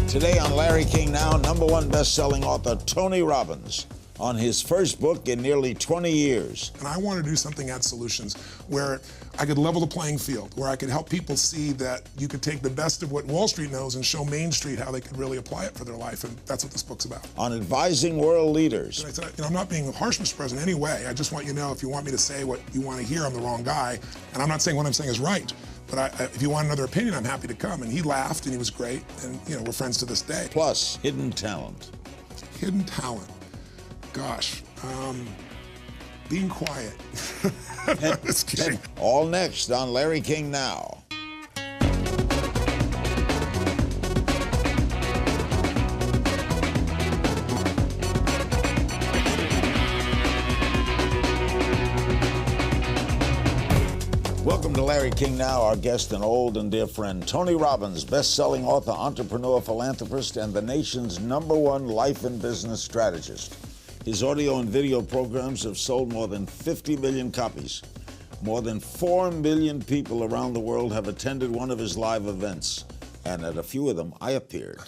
Today on Larry King Now, #1 best-selling author Tony Robbins on his first book in nearly 20 years. And I want to do something at Solutions where I could level the playing field, where I could help people see that you could take the best of what Wall Street knows and show Main Street how they could really apply it for their life, and that's what this book's about. On advising world leaders. And I said, I'm not being harsh, Mr. President, in any way. I just want you to know if you want me to say what you want to hear, I'm the wrong guy. And I'm not saying what I'm saying is right. But if you want another opinion, I'm happy to come. And he laughed, and he was great, and we're friends to this day. Plus, hidden talent. Hidden talent. Gosh, being quiet. Just kidding. All next on Larry King Now. Welcome to Larry King Now. Our guest, an old and dear friend, Tony Robbins, best-selling author, entrepreneur, philanthropist, and the nation's #1 life and business strategist. His audio and video programs have sold more than 50 million copies. More than 4 million people around the world have attended one of his live events. And at a few of them, I appeared.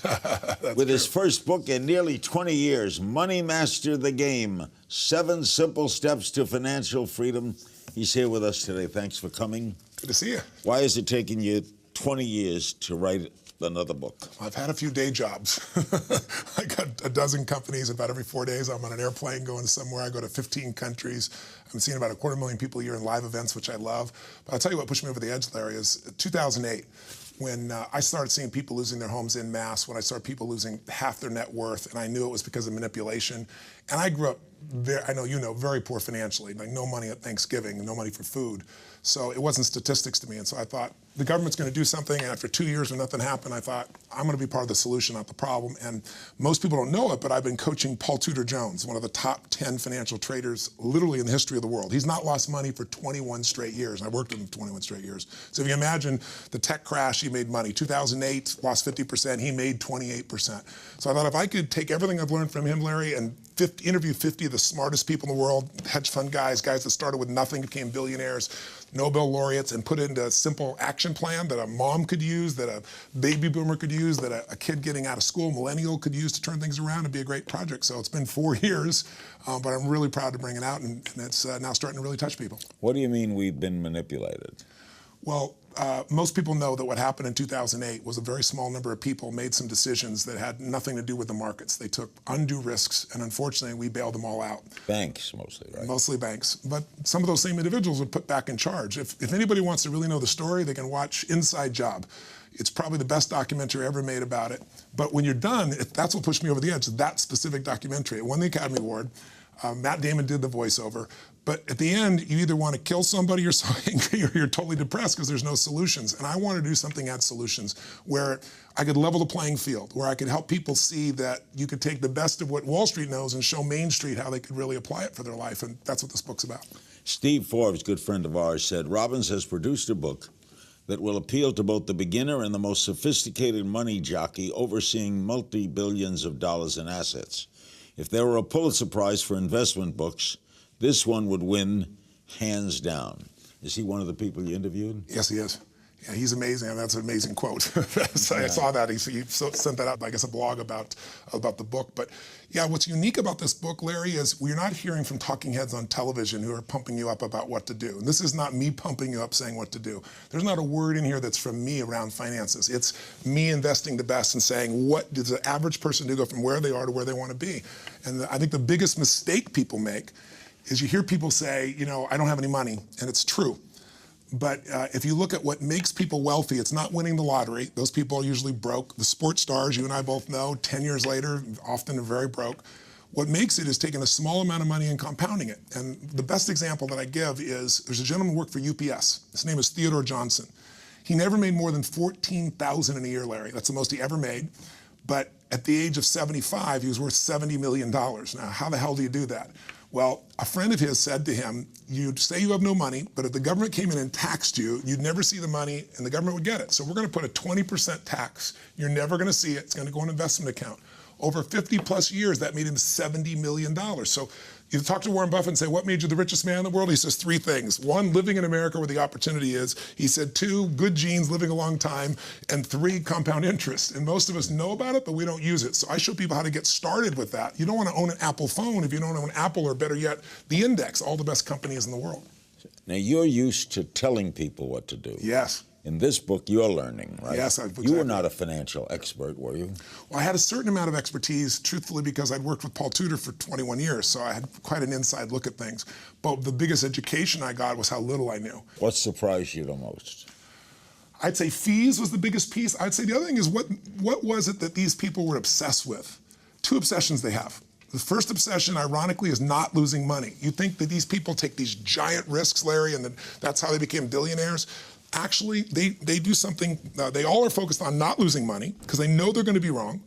With his first book in nearly 20 years, Money Master the Game, 7 Simple Steps to Financial Freedom. He's here with us today. Thanks for coming. Good to see you. Why has it taken you 20 years to write another book? I've had a few day jobs. I got a dozen companies. About every 4 days, I'm on an airplane going somewhere. I go to 15 countries. I'm seeing about 250,000 people a year in live events, which I love. But I'll tell you what pushed me over the edge, Larry, is 2008. When I started seeing people losing their homes en masse, when I started people losing half their net worth, and I knew it was because of manipulation. And I grew up, I know you know, very poor financially, like no money at Thanksgiving, no money for food. So it wasn't statistics to me. And so I thought, the government's going to do something. And after 2 years when nothing happened, I thought, I'm going to be part of the solution, not the problem. And most people don't know it, but I've been coaching Paul Tudor Jones, one of the top 10 financial traders literally in the history of the world. He's not lost money for 21 straight years. And I worked with him 21 straight years. So if you imagine the tech crash, he made money. 2008, lost 50%. He made 28%. So I thought if I could take everything I've learned from him, Larry, and interview 50 of the smartest people in the world, hedge fund guys that started with nothing, became billionaires, Nobel laureates, and put it into a simple action plan that a mom could use, that a baby boomer could use, that a kid getting out of school, millennial, could use to turn things around and be a great project. So it's been 4 years, but I'm really proud to bring it out, and it's now starting to really touch people. What do you mean we've been manipulated? Well, most people know that what happened in 2008 was a very small number of people made some decisions that had nothing to do with the markets. They took undue risks, and unfortunately, we bailed them all out. Banks, mostly, right? Mostly banks. But some of those same individuals were put back in charge. If anybody wants to really know the story, they can watch Inside Job. It's probably the best documentary ever made about it. But when you're done, that's what pushed me over the edge, that specific documentary. It won the Academy Award. Matt Damon did the voiceover. But at the end, you either want to kill somebody, you're so angry, or you're totally depressed because there's no solutions. And I want to do something at Solutions where I could level the playing field, where I could help people see that you could take the best of what Wall Street knows and show Main Street how they could really apply it for their life. And that's what this book's about. Steve Forbes, good friend of ours, said Robbins has produced a book that will appeal to both the beginner and the most sophisticated money jockey overseeing multi-billions of dollars in assets. If there were a Pulitzer Prize for investment books, this one would win hands down. Is he one of the people you interviewed? Yes, he is. Yeah, he's amazing. I mean, that's an amazing quote. So I saw that. He sent that out, I guess, a blog about the book. But yeah, what's unique about this book, Larry, is we're not hearing from talking heads on television who are pumping you up about what to do. And this is not me pumping you up saying what to do. There's not a word in here that's from me around finances. It's me investing the best and saying, what does the average person do to go from where they are to where they want to be? And I think the biggest mistake people make is you hear people say, I don't have any money, and it's true. But if you look at what makes people wealthy, it's not winning the lottery. Those people are usually broke. The sports stars, you and I both know, 10 years later, often are very broke. What makes it is taking a small amount of money and compounding it. And the best example that I give is there's a gentleman who worked for UPS. His name is Theodore Johnson. He never made more than $14,000 in a year, Larry. That's the most he ever made. But at the age of 75, he was worth $70 million. Now, how the hell do you do that? Well, a friend of his said to him, you'd say you have no money, but if the government came in and taxed you, you'd never see the money and the government would get it. So we're going to put a 20% tax. You're never going to see it. It's going to go in an investment account. Over 50 plus years, that made him $70 million. So You talk to Warren Buffett and say, what made you the richest man in the world? He says 3 things. 1, living in America where the opportunity is. He said 2, good genes, living a long time. And 3, compound interest. And most of us know about it, but we don't use it. So I show people how to get started with that. You don't want to own an Apple phone if you don't own Apple, or better yet, the index, all the best companies in the world. Now, you're used to telling people what to do. Yes. In this book, you're learning, right? Yes, exactly. You were not a financial expert, were you? Well, I had a certain amount of expertise, truthfully, because I'd worked with Paul Tudor for 21 years, so I had quite an inside look at things. But the biggest education I got was how little I knew. What surprised you the most? I'd say fees was the biggest piece. I'd say the other thing is what was it that these people were obsessed with? 2 obsessions they have. The first obsession, ironically, is not losing money. You think that these people take these giant risks, Larry, and that's how they became billionaires. Actually, they do something, they all are focused on not losing money because they know they're going to be wrong.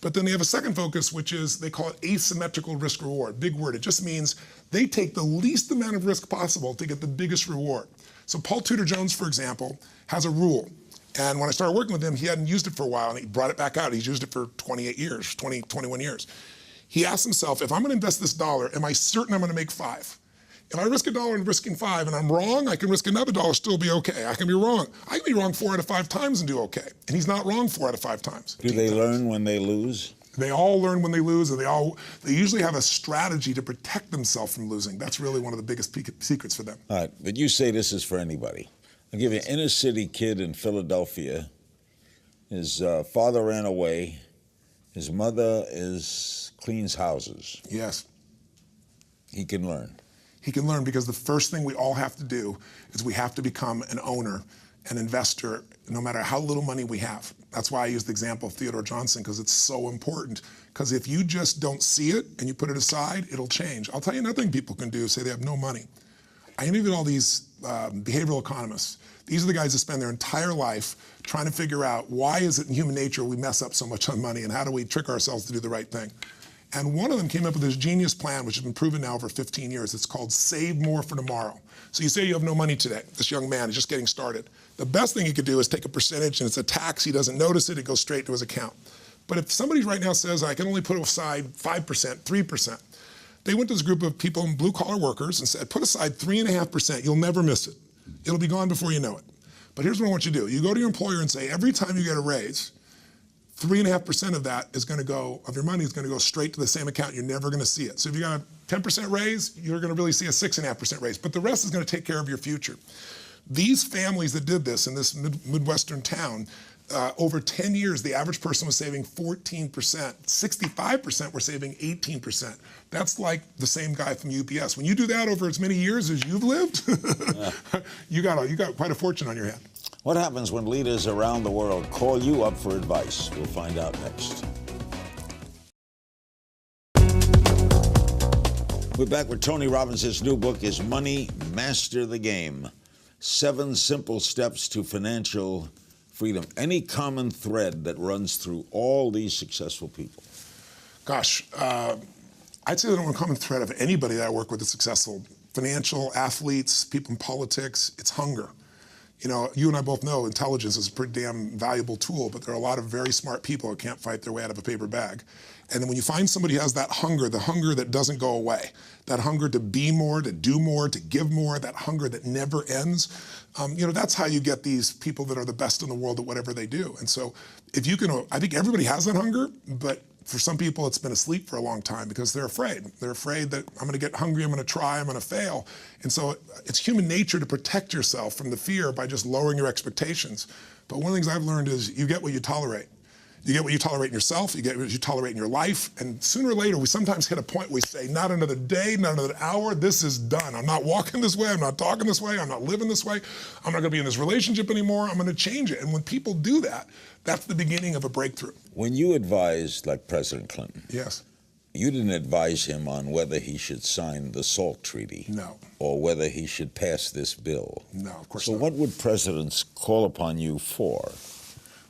But then they have a second focus, which is, they call it asymmetrical risk reward. Big word. It just means they take the least amount of risk possible to get the biggest reward. So Paul Tudor Jones, for example, has a rule. And when I started working with him, he hadn't used it for a while, and he brought it back out. He's used it for 28 years, 21 years. He asked himself, if I'm going to invest this $1, am I certain I'm going to make 5? If I risk $1 and risking 5 and I'm wrong, I can risk another $1, still be okay. I can be wrong. I can be wrong 4 out of 5 times and do okay. And he's not wrong 4 out of 5 times. Do they learn when they lose? They all learn when they lose, and they usually have a strategy to protect themselves from losing. That's really one of the biggest secrets for them. All right, but you say this is for anybody. I'll give you an inner city kid in Philadelphia. His father ran away. His mother cleans houses. Yes. He can learn. He can learn because the first thing we all have to do is we have to become an owner, an investor, no matter how little money we have. That's why I use the example of Theodore Johnson, because it's so important. Because if you just don't see it and you put it aside, it'll change. I'll tell you another thing people can do, say they have no money. I interviewed all these behavioral economists. These are the guys that spend their entire life trying to figure out why is it in human nature we mess up so much on money, and how do we trick ourselves to do the right thing. And one of them came up with this genius plan, which has been proven now over 15 years. It's called Save More for Tomorrow. So you say you have no money today. This young man is just getting started. The best thing he could do is take a percentage, and it's a tax. He doesn't notice it. It goes straight to his account. But if somebody right now says, I can only put aside 5%, 3%, they went to this group of people, blue-collar workers, and said, put aside 3.5%. You'll never miss it. It'll be gone before you know it. But here's what I want you to do. You go to your employer and say, every time you get a raise, 3.5% of that is going to go, of your money is going to go straight to the same account. You're never going to see it. So if you got a 10% raise, you're going to really see a 6.5% raise. But the rest is going to take care of your future. These families that did this in this Midwestern town, over 10 years, the average person was saving 14%. 65% were saving 18%. That's like the same guy from UPS. When you do that over as many years as you've lived, you got quite a fortune on your hand. What happens when leaders around the world call you up for advice? We'll find out next. We're back with Tony Robbins. His new book is Money, Master the Game. 7 simple steps to financial freedom. Any common thread that runs through all these successful people? Gosh, I'd say the number one common thread of anybody that I work with is successful. Financial, athletes, people in politics, it's hunger. You know, you and I both know intelligence is a pretty damn valuable tool, but there are a lot of very smart people who can't fight their way out of a paper bag. And then when you find somebody who has that hunger, the hunger that doesn't go away, that hunger to be more, to do more, to give more, that hunger that never ends, you know, that's how you get these people that are the best in the world at whatever they do. And so if you can, I think everybody has that hunger, but for some people it's been asleep for a long time because they're afraid. They're afraid that I'm gonna get hungry, I'm gonna try, I'm gonna fail. And so it's human nature to protect yourself from the fear by just lowering your expectations. But one of the things I've learned is you get what you tolerate. You get what you tolerate in yourself, you get what you tolerate in your life, and sooner or later we sometimes hit a point where we say, not another day, not another hour, this is done. I'm not walking this way, I'm not talking this way, I'm not living this way, I'm not gonna be in this relationship anymore, I'm gonna change it. And when people do that, that's the beginning of a breakthrough. When you advised, like President Clinton, yes, you didn't advise him on whether he should sign the SALT Treaty. No. Or whether he should pass this bill. No, of course not. So what would presidents call upon you for?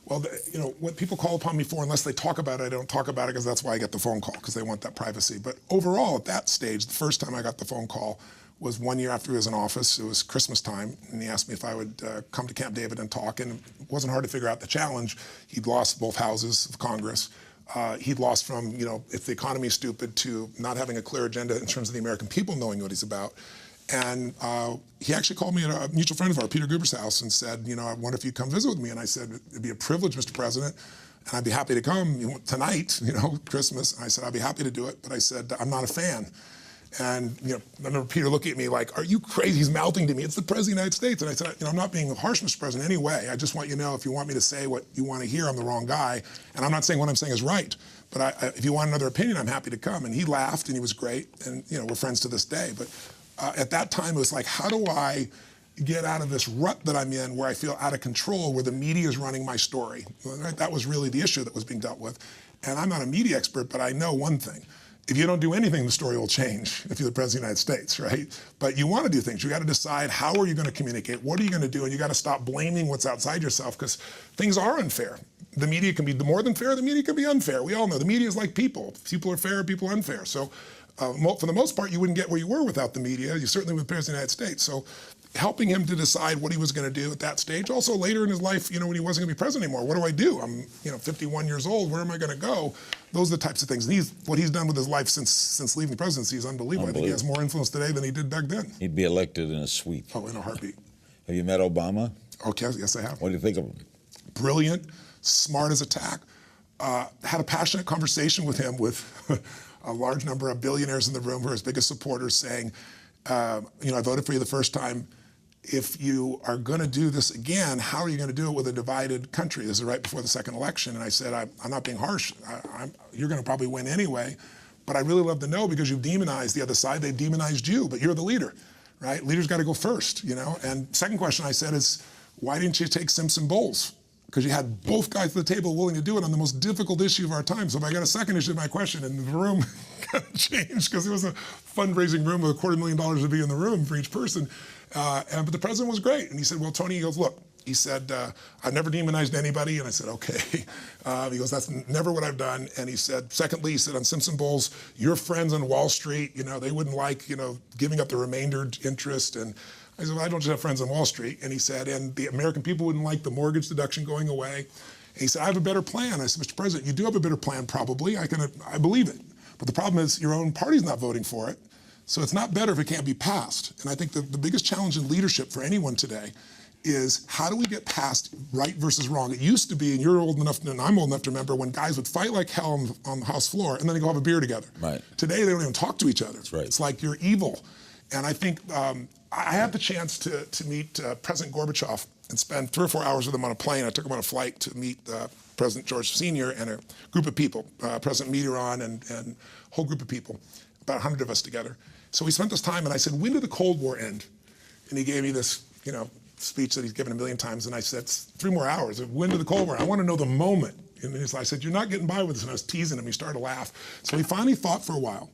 Well, you know, what people call upon me for, unless they talk about it, I don't talk about it because that's why I get the phone call, because they want that privacy. But overall, at that stage, the first time I got the phone call was 1 year after he was in office. It was Christmas time, and he asked me if I would come to Camp David and talk, and it wasn't hard to figure out the challenge. He'd lost both houses of Congress. He'd lost from, if the economy is stupid, to not having a clear agenda in terms of the American people knowing what he's about. And he actually called me at a mutual friend of ours, Peter Guber's house, and said, I wonder if you'd come visit with me. And I said, it'd be a privilege, Mr. President, and I'd be happy to come tonight, Christmas. And I said, I'd be happy to do it. But I said, I'm not a fan. And I remember Peter looking at me like, are you crazy? He's mouthing to me, it's the President of the United States. And I said, I'm not being harsh, Mr. President, in any way. I just want you to know if you want me to say what you want to hear, I'm the wrong guy. And I'm not saying what I'm saying is right. But if you want another opinion, I'm happy to come. And he laughed, and he was great. And we're friends to this day. But at that time, it was like, how do I get out of this rut that I'm in where I feel out of control, where the media is running my story? Right? That was really the issue that was being dealt with. And I'm not a media expert, but I know one thing. If you don't do anything, the story will change if you're the President of the United States, right? But you want to do things. You got to decide, how are you going to communicate? What are you going to do? And you got to stop blaming what's outside yourself, because things are unfair. The media can be more than fair. The media can be unfair. We all know the media is like people. People are fair, people are unfair. So for the most part, you wouldn't get where you were without the media. You certainly with the President of the United States. So helping him to decide what he was going to do at that stage. Also later in his life, when he wasn't going to be president anymore, what do I do? I'm 51 years old. Where am I going to go? Those are the types of things. And what he's done with his life since leaving the presidency is unbelievable. I think he has more influence today than he did back then. He'd be elected in a sweep. Oh, in a heartbeat. Have you met Obama? Okay, yes, I have. What do you think of him? Brilliant, smart as a tack. Had a passionate conversation with him with a large number of billionaires in the room who are his biggest supporters, saying, I voted for you the first time. If you are going to do this again, how are you going to do it with a divided country? This is right before the second election. And I said, I'm not being harsh. You're going to probably win anyway. But I really love to know, because you've demonized the other side. They've demonized you, but you're the leader, right? Leaders got to go first, And second question I said is, why didn't you take Simpson Bowles? Because you had both guys at the table willing to do it on the most difficult issue of our time. So if I got a second issue to my question, and the room got changed, because it was a fundraising room with $250,000 to be in the room for each person. But the president was great. And he said, well, Tony, he goes, look, he said, I've never demonized anybody. And I said, okay. He goes, that's never what I've done. And he said, secondly, he said, on Simpson Bowles, your friends on Wall Street, they wouldn't like, giving up the remainder interest. And I said, well, I don't just have friends on Wall Street. And he said, and the American people wouldn't like the mortgage deduction going away. And he said, I have a better plan. I said, Mr. President, you do have a better plan, probably. I believe it. But the problem is your own party's not voting for it. So it's not better if it can't be passed. And I think the biggest challenge in leadership for anyone today is, how do we get past right versus wrong? It used to be, and you're old enough, and I'm old enough to remember, when guys would fight like hell on the House floor, and then they go have a beer together. Right. Today, they don't even talk to each other. That's right. It's like you're evil. And I think I had the chance to meet President Gorbachev and spend 3 or 4 hours with him on a plane. I took him on a flight to meet President George Sr. and a group of people, President Mitterrand and a whole group of people, about 100 of us together. So we spent this time, and I said, when did the Cold War end? And he gave me this, speech that he's given a million times, and I said, 3 more hours. When did the Cold War? I want to know the moment. And I said, you're not getting by with this. And I was teasing him. He started to laugh. So he finally thought for a while,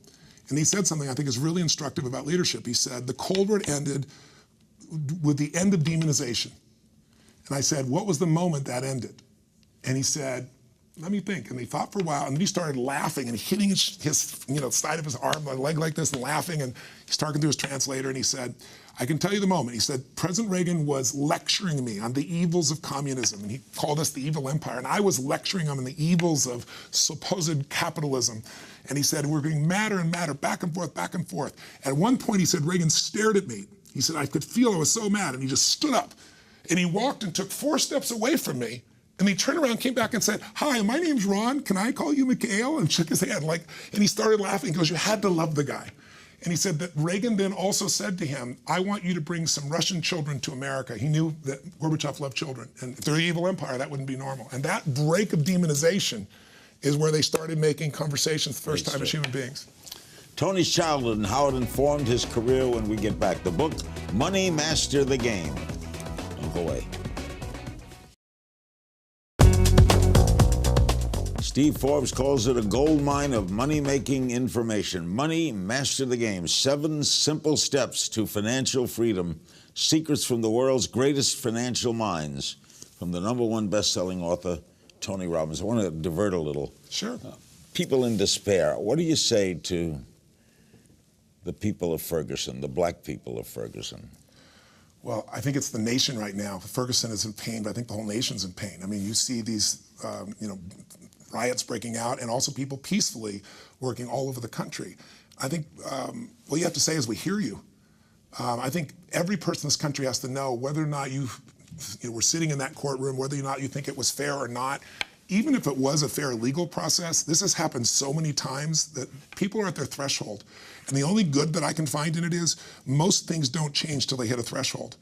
and he said something I think is really instructive about leadership. He said, the Cold War ended with the end of demonization. And I said, what was the moment that ended? And he said, let me think. And he thought for a while, and then he started laughing and hitting his side of his arm, my leg like this, and laughing. And he's talking to his translator, and he said, I can tell you the moment. He said, President Reagan was lecturing me on the evils of communism, and he called us the evil empire. And I was lecturing him on the evils of supposed capitalism. And he said, we're getting madder and madder, back and forth, back and forth. At one point, he said, Reagan stared at me. He said, I could feel I was so mad. And he just stood up, and he walked and took 4 steps away from me. And he turned around, came back and said, hi, my name's Ron. Can I call you Mikhail? And shook his hand. And he started laughing. He goes, you had to love the guy. And he said that Reagan then also said to him, I want you to bring some Russian children to America. He knew that Gorbachev loved children. And if they're an evil empire, that wouldn't be normal. And that break of demonization is where they started making conversations the first time as human beings. Tony's childhood and how it informed his career when we get back. The book, Money Master the Game. Don't go away. Steve Forbes calls it a gold mine of money-making information. Money, master the game. 7 simple steps to financial freedom. Secrets from the world's greatest financial minds. From the #1 best-selling author, Tony Robbins. I want to divert a little. Sure. People in despair. What do you say to the people of Ferguson, the black people of Ferguson? Well, I think it's the nation right now. Ferguson is in pain, but I think the whole nation's in pain. I mean, you see these, riots breaking out, and also people peacefully working all over the country. I think what you have to say is we hear you. I think every person in this country has to know whether or not you were sitting in that courtroom, whether or not you think it was fair or not. Even if it was a fair legal process, this has happened so many times that people are at their threshold. And the only good that I can find in it is most things don't change till they hit a threshold.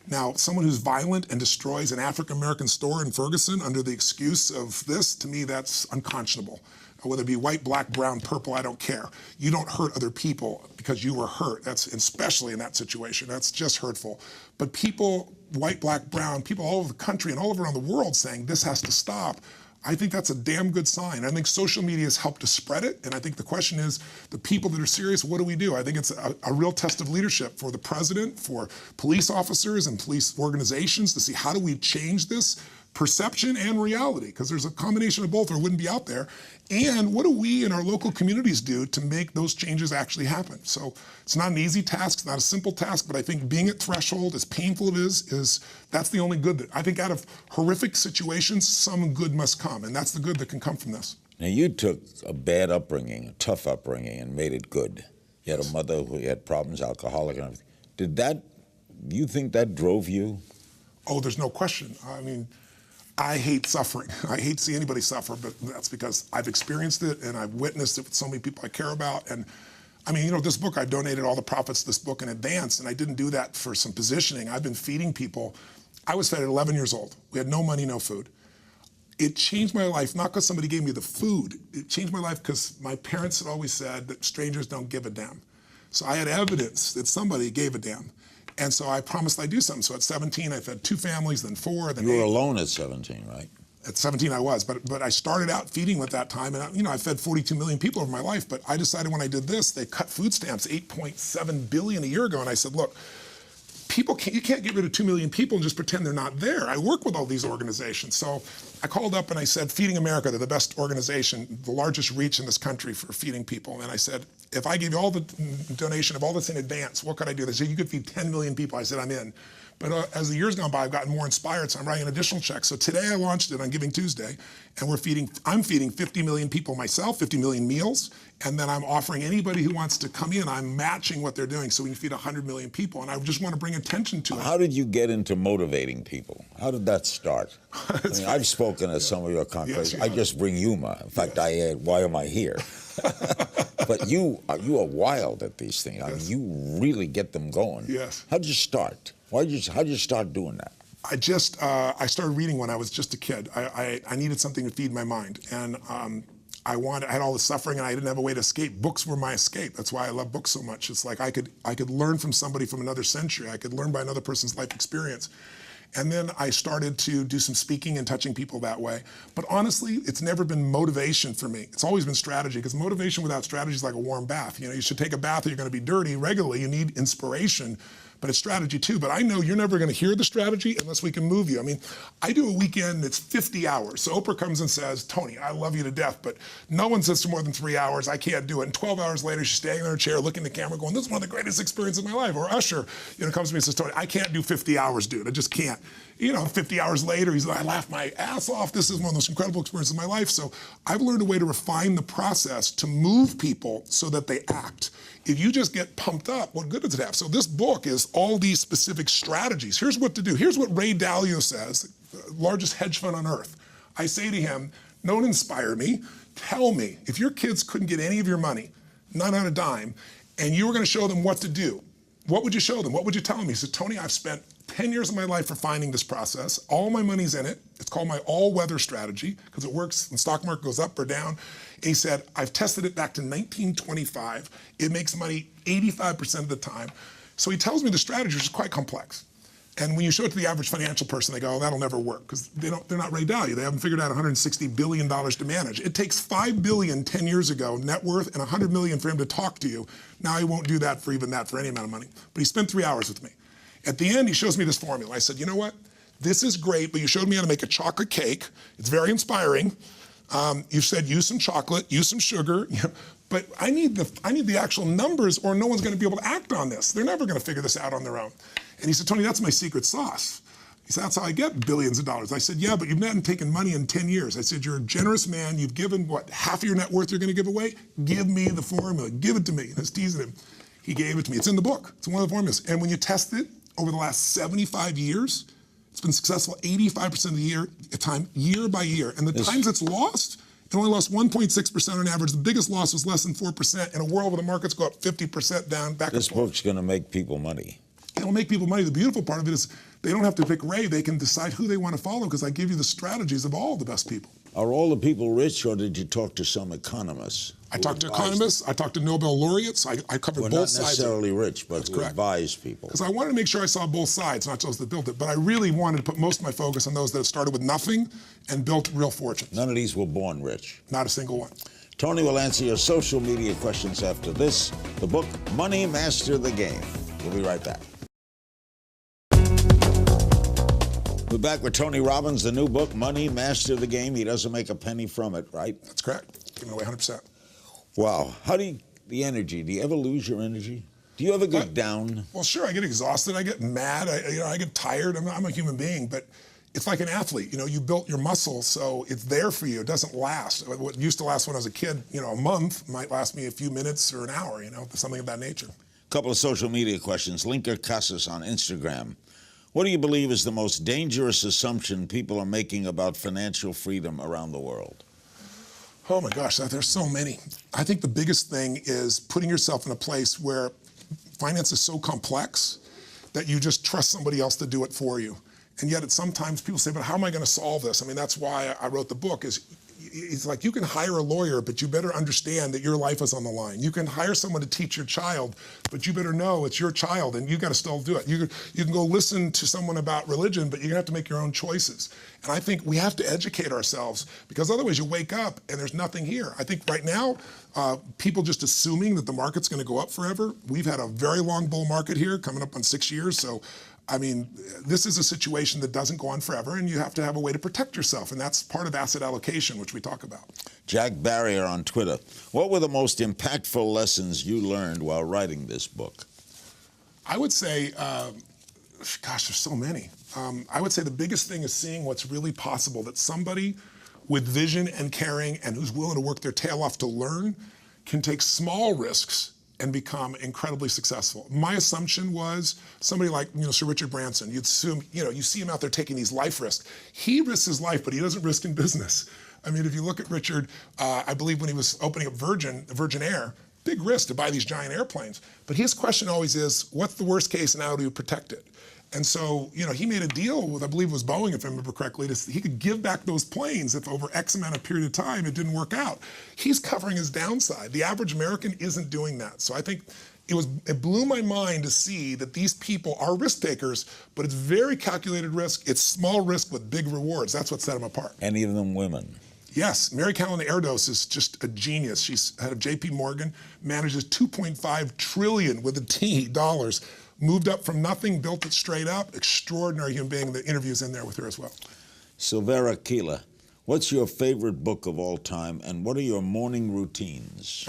Now, someone who's violent and destroys an African-American store in Ferguson under the excuse of this, to me, that's unconscionable. Whether it be white, black, brown, purple, I don't care. You don't hurt other people because you were hurt. That's especially in that situation. That's just hurtful. But people, white, black, brown, people all over the country and all over around the world saying this has to stop, I think that's a damn good sign. I think social media has helped to spread it, and I think the question is, the people that are serious, what do we do? I think it's a real test of leadership for the president, for police officers and police organizations to see how do we change this perception and reality, because there's a combination of both or it wouldn't be out there. And what do we in our local communities do to make those changes actually happen? So it's not an easy task, it's not a simple task, but I think being at threshold, as painful it is that's the only good that, I think out of horrific situations, some good must come, and that's the good that can come from this. Now you took a bad upbringing, a tough upbringing, and made it good. You had a mother who had problems, alcoholic and everything. Do you think that drove you? Oh, there's no question. I mean, I hate suffering. I hate to see anybody suffer, but that's because I've experienced it and I've witnessed it with so many people I care about. And I mean, this book, I donated all the profits to this book in advance, and I didn't do that for some positioning. I've been feeding people. I was fed at 11 years old. We had no money, no food. It changed my life, not because somebody gave me the food. It changed my life because my parents had always said that strangers don't give a damn. So I had evidence that somebody gave a damn. And so I promised I'd do something. So at 17, I fed 2 families, then 4, then 8. You were alone at 17, right? At 17, I was, but I started out feeding at that time, and I fed 42 million people over my life. But I decided when I did this, they cut food stamps 8.7 billion a year ago, and I said, look, you can't get rid of 2 million people and just pretend they're not there. I work with all these organizations. So I called up and I said, Feeding America, they're the best organization, the largest reach in this country for feeding people. And I said, if I give you all the donation of all this in advance, what could I do? They said, you could feed 10 million people. I said, I'm in. But as the years gone by, I've gotten more inspired, so I'm writing an additional check. So today I launched it on Giving Tuesday, and I'm feeding 50 million people myself, 50 million meals, and then I'm offering anybody who wants to come in, I'm matching what they're doing, so we can feed 100 million people, and I just want to bring attention to it. How did you get into motivating people? How did that start? I've spoken at some of your conferences. Yes, I just bring humor. In fact, I add, why am I here? But you are wild at these things. I mean, you really get them going. Yes. How did you start? How did you start doing that? I started reading when I was just a kid. I needed something to feed my mind, and I had all the suffering, and I didn't have a way to escape. Books were my escape. That's why I love books so much. It's like I could learn from somebody from another century. I could learn by another person's life experience. And then I started to do some speaking and touching people that way. But honestly, it's never been motivation for me. It's always been strategy, because motivation without strategy is like a warm bath. You should take a bath or you're going to be dirty regularly. You need inspiration, but it's strategy too. But I know you're never going to hear the strategy unless we can move you. I mean, I do a weekend that's 50 hours. So Oprah comes and says, Tony, I love you to death, but no one sits for more than 3 hours. I can't do it. And 12 hours later, she's standing in her chair, looking at the camera, going, this is one of the greatest experiences of my life. Or Usher, comes to me and says, Tony, I can't do 50 hours, dude. I just can't. 50 hours later, he's like, I laughed my ass off. This is one of the most incredible experiences of my life. So I've learned a way to refine the process to move people so that they act. If you just get pumped up, what good does it have? So this book is all these specific strategies. Here's what to do. Here's what Ray Dalio says, the largest hedge fund on earth. I say to him, don't inspire me. Tell me, if your kids couldn't get any of your money, not on a dime, and you were going to show them what to do, what would you show them? What would you tell them? He said, Tony, I've spent 10 years of my life refining this process. All my money's in it. It's called my all-weather strategy, because it works when the stock market goes up or down. And he said, I've tested it back to 1925. It makes money 85% of the time. So he tells me the strategy is quite complex. And when you show it to the average financial person, they go, oh, that'll never work, because they're not Ray Dalio. They haven't figured out $160 billion to manage. It takes $5 billion 10 years ago, net worth, and $100 million for him to talk to you. Now he won't do that for even that, for any amount of money. But he spent 3 hours with me. At the end, he shows me this formula. I said, you know what? This is great, but you showed me how to make a chocolate cake. It's very inspiring. You said use some chocolate, use some sugar, but I need the actual numbers, or no one's going to be able to act on this. They're never going to figure this out on their own. And he said, Tony, that's my secret sauce. He said, that's how I get billions of dollars. I said, yeah, but you've not taken money in 10 years. I said, you're a generous man. You've given, what, half of your net worth you're going to give away? Give me the formula. Give it to me. And I was teasing him. He gave it to me. It's in the book. It's one of the formulas. And when you test it over the last 75 years, it's been successful 85% of the time, year by year. And the times it's lost, it only lost 1.6% on average. The biggest loss was less than 4% in a world where the markets go up 50% down, back and forth. This book's going to make people money. It'll make people money. The beautiful part of it is they don't have to pick Ray. They can decide who they want to follow because I give you the strategies of all the best people. Are all the people rich, or did you talk to some economists? I talked to economists. I talked to Nobel laureates. I covered both sides. Not necessarily rich, but who advise people. Because I wanted to make sure I saw both sides, not just that built it. But I really wanted to put most of my focus on those that have started with nothing and built real fortunes. None of these were born rich. Not a single one. Tony will answer your social media questions after this. The book, Money Master the Game. We'll be right back. We're back with Tony Robbins, the new book, Money Master the Game. He doesn't make a penny from it, right? That's correct. Giving away 100%. Wow. How do you ever lose your energy? Do you ever get down? Well, sure. I get exhausted. I get mad. I get tired. I'm a human being, but it's like an athlete. You built your muscle, so it's there for you. It doesn't last. What used to last when I was a kid, a month might last me a few minutes or an hour, something of that nature. A couple of social media questions. Linker Casas on Instagram. What do you believe is the most dangerous assumption people are making about financial freedom around the world? Oh my gosh, there's so many. I think the biggest thing is putting yourself in a place where finance is so complex that you just trust somebody else to do it for you. And yet sometimes people say, but how am I going to solve this? I mean, that's why I wrote the book. It's like you can hire a lawyer, but you better understand that your life is on the line. You can hire someone to teach your child, but you better know it's your child and you got to still do it. You can go listen to someone about religion, but you're going to have to make your own choices. And I think we have to educate ourselves because otherwise you wake up and there's nothing here. I think right now, people just assuming that the market's going to go up forever. We've had a very long bull market here coming up on 6 years. So I mean, this is a situation that doesn't go on forever, and you have to have a way to protect yourself, and that's part of asset allocation, which we talk about. Jack Barrier on Twitter. What were the most impactful lessons you learned while writing this book? I would say, gosh, there's so many. I would say the biggest thing is seeing what's really possible, that somebody with vision and caring and who's willing to work their tail off to learn can take small risks and become incredibly successful. My assumption was somebody like, Sir Richard Branson. You'd assume, you see him out there taking these life risks. He risks his life, but he doesn't risk in business. I mean, if you look at Richard, I believe when he was opening up Virgin Air, big risk to buy these giant airplanes. But his question always is, what's the worst case and how do you protect it? And so, he made a deal with, I believe it was Boeing, if I remember correctly, he could give back those planes if over X amount of period of time it didn't work out. He's covering his downside. The average American isn't doing that. So I think it blew my mind to see that these people are risk takers, but it's very calculated risk. It's small risk with big rewards. That's what set them apart. Any of them women? Yes, Mary Callan Erdos is just a genius. She's head of JP Morgan, manages $2.5 trillion with a T dollars. Moved up from nothing, built it straight up. Extraordinary human being. The interview's in there with her as well. Silvera Keela, what's your favorite book of all time, and what are your morning routines?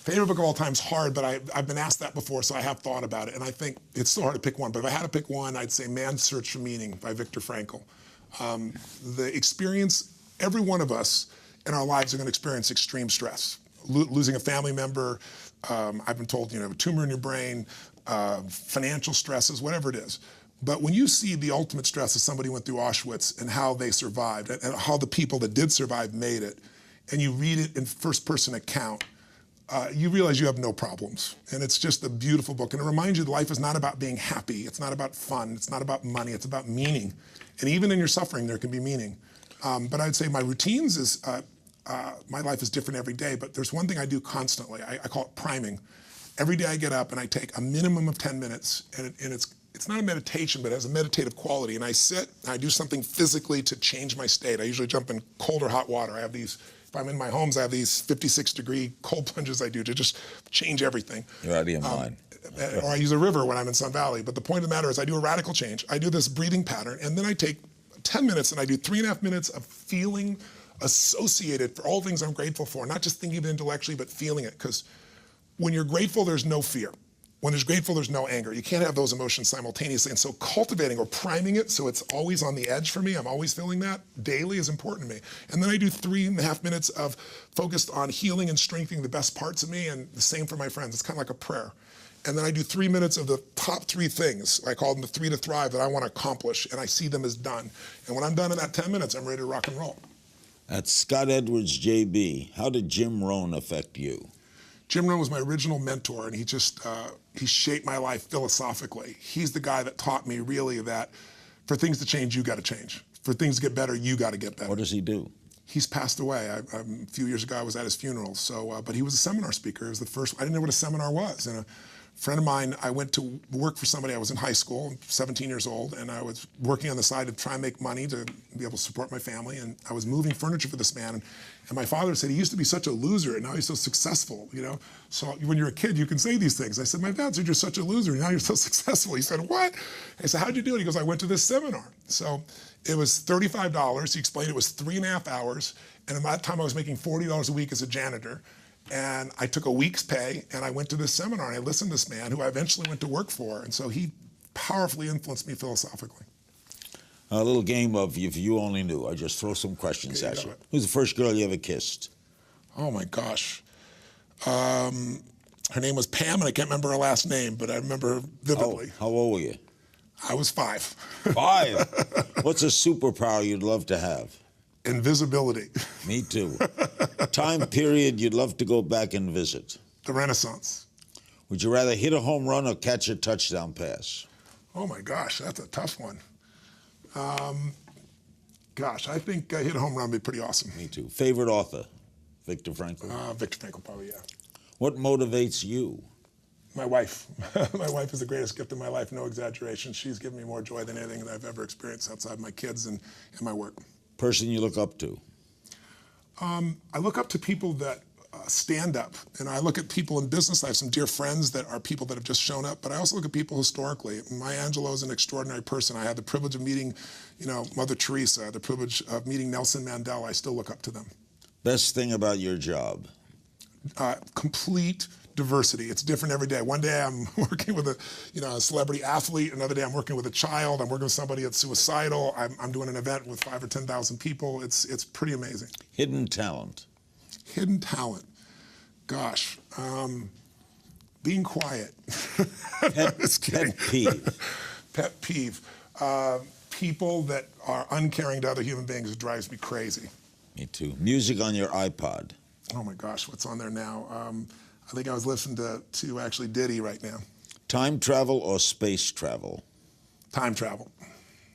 Favorite book of all time is hard, but I've been asked that before, so I have thought about it. And I think it's so hard to pick one. But if I had to pick one, I'd say Man's Search for Meaning by Viktor Frankl. The experience, every one of us in our lives are going to experience extreme stress. Losing a family member, I've been told, a tumor in your brain, financial stresses, whatever it is. But when you see the ultimate stress of somebody who went through Auschwitz and how they survived and how the people that did survive made it, and you read it in first-person account, you realize you have no problems. And it's just a beautiful book. And it reminds you that life is not about being happy. It's not about fun. It's not about money. It's about meaning. And even in your suffering, there can be meaning. But I'd say my routines is, my life is different every day, but there's one thing I do constantly. I call it priming. Every day I get up and I take a minimum of 10 minutes, and it's not a meditation, but it has a meditative quality. And I sit, and I do something physically to change my state. I usually jump in cold or hot water. I have these, if I'm in my homes, I have these 56-degree cold plunges I do to just change everything. You're out of your mind. Or I use a river when I'm in Sun Valley. But the point of the matter is I do a radical change. I do this breathing pattern, and then I take 10 minutes and I do 3.5 minutes of feeling associated for all things I'm grateful for, not just thinking of it intellectually, but feeling it. Because when you're grateful, there's no fear. When there's grateful, there's no anger. You can't have those emotions simultaneously. And so cultivating or priming it so it's always on the edge for me, I'm always feeling that, daily is important to me. And then I do 3.5 minutes of focused on healing and strengthening the best parts of me, and the same for my friends. It's kind of like a prayer. And then I do 3 minutes of the top 3 things, I call them the 3 to thrive, that I want to accomplish, and I see them as done. And when I'm done in that 10 minutes, I'm ready to rock and roll. At Scott Edwards, JB, how did Jim Rohn affect you? Jim Rohn was my original mentor, and he shaped my life philosophically. He's the guy that taught me really that for things to change, you got to change. For things to get better, you got to get better. What does he do? He's passed away. A few years ago, I was at his funeral. So, but he was a seminar speaker. It was the first. I didn't know what a seminar was. And a friend of mine, I went to work for somebody. I was in high school, 17 years old, and I was working on the side to try and make money to be able to support my family. And I was moving furniture for this man. And my father said, he used to be such a loser, and now he's so successful, you know? So when you're a kid, you can say these things. I said, my dad said, you're such a loser, and now you're so successful. He said, what? I said, how'd you do it? He goes, I went to this seminar. So it was $35. He explained it was 3.5 hours. And at that time, I was making $40 a week as a janitor. And I took a week's pay, and I went to this seminar, and I listened to this man who I eventually went to work for. And so he powerfully influenced me philosophically. A little game of If You Only Knew. I just throw some questions at you. Who's the first girl you ever kissed? Oh, my gosh. Her name was Pam, and I can't remember her last name, but I remember her vividly. How old were you? I was 5. 5? What's a superpower you'd love to have? Invisibility. Me too. Time period you'd love to go back and visit? The Renaissance. Would you rather hit a home run or catch a touchdown pass? Oh, my gosh, that's a tough one. Gosh, I think hit a home run would be pretty awesome. Me too. Favorite author? Viktor Frankl? Viktor Frankl, probably, yeah. What motivates you? My wife. My wife is the greatest gift in my life, no exaggeration. She's given me more joy than anything that I've ever experienced outside my kids and my work. Person you look up to? I look up to people that stand up, and I look at people in business. I have some dear friends that are people that have just shown up, but I also look at people historically. Maya Angelou is an extraordinary person. I had the privilege of meeting, Mother Teresa, the privilege of meeting Nelson Mandela. I still look up to them. Best thing about your job? Complete diversity. It's different every day. One day I'm working with a celebrity athlete. Another day I'm working with a child. I'm working with somebody that's suicidal. I'm doing an event with 5,000 or 10,000 people. It's pretty amazing. Hidden talent? Hidden talent. Gosh. Being quiet. Pet peeve? Pet peeve. People that are uncaring to other human beings, it drives me crazy. Me too. Music on your iPod? Oh my gosh, what's on there now? I think I was listening to actually Diddy right now. Time travel or space travel? Time travel.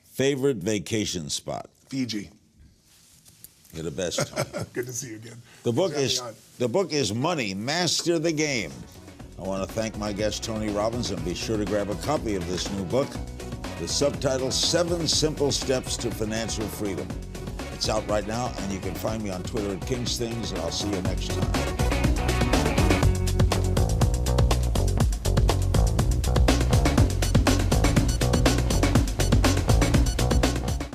Favorite vacation spot? Fiji. You're the best, Tony. Good to see you again. The book is Money, Master the Game. I want to thank my guest, Tony Robbins, and be sure to grab a copy of this new book. The subtitle, 7 Simple Steps to Financial Freedom. It's out right now, and you can find me on Twitter at King's Things, and I'll see you next time.